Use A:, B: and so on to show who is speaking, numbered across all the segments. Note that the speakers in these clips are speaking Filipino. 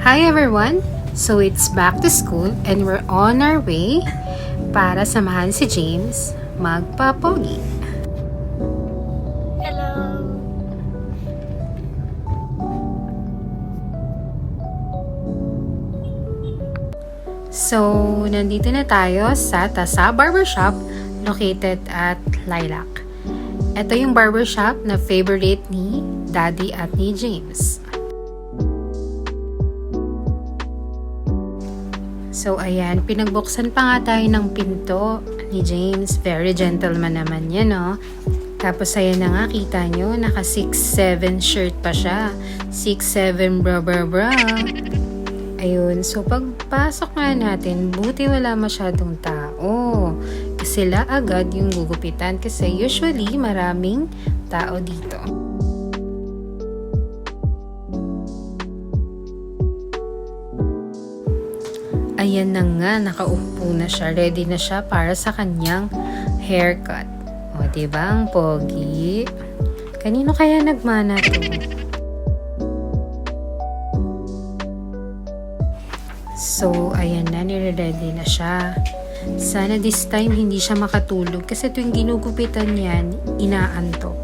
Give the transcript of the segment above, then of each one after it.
A: Hi everyone! So it's back to school and we're on our way para samahan si James magpapogi.
B: Hello!
A: So, nandito na tayo sa Tasa Barbershop located at Lilac. Ito yung barbershop na favorite ni Daddy at ni James. So, ayan, pinagbuksan pa nga tayo ng pinto ni James. Very gentleman naman yan, no? Tapos, ayan na nga, kita nyo, naka 6'7" shirt pa siya. 6'7" bra. Ayun, so pagpasok nga natin, buti wala masyadong tao. Kasi sila agad yung gugupitan kasi usually maraming tao dito. Ayan na nga, nakaupo na siya. Ready na siya para sa kanyang haircut. O, diba ang pogi? Kanino kaya nagmana to? So, ayan na, nire-ready na siya. Sana this time hindi siya makatulog kasi tuwing ginugupitan yan, inaantok.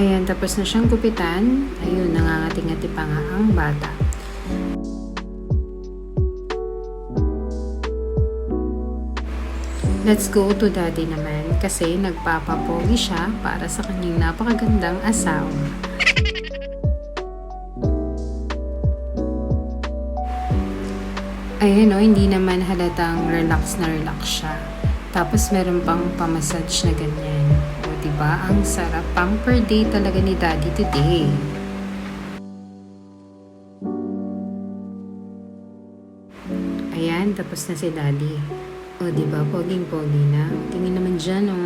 A: Ayan, tapos na siyang gupitan. Ayun, nangangati-ngati pa nga ang bata. Let's go to Daddy naman kasi nagpapapogi siya para sa kanyang napakagandang asawa. Ayan o, hindi naman halatang relax na relax siya. Tapos meron pang pamassage na ganyan. O diba, ang sarap. Pamper day talaga ni Daddy today. Ayan, tapos na si Daddy. O diba, poging-pogi na. Tingin naman dyan o.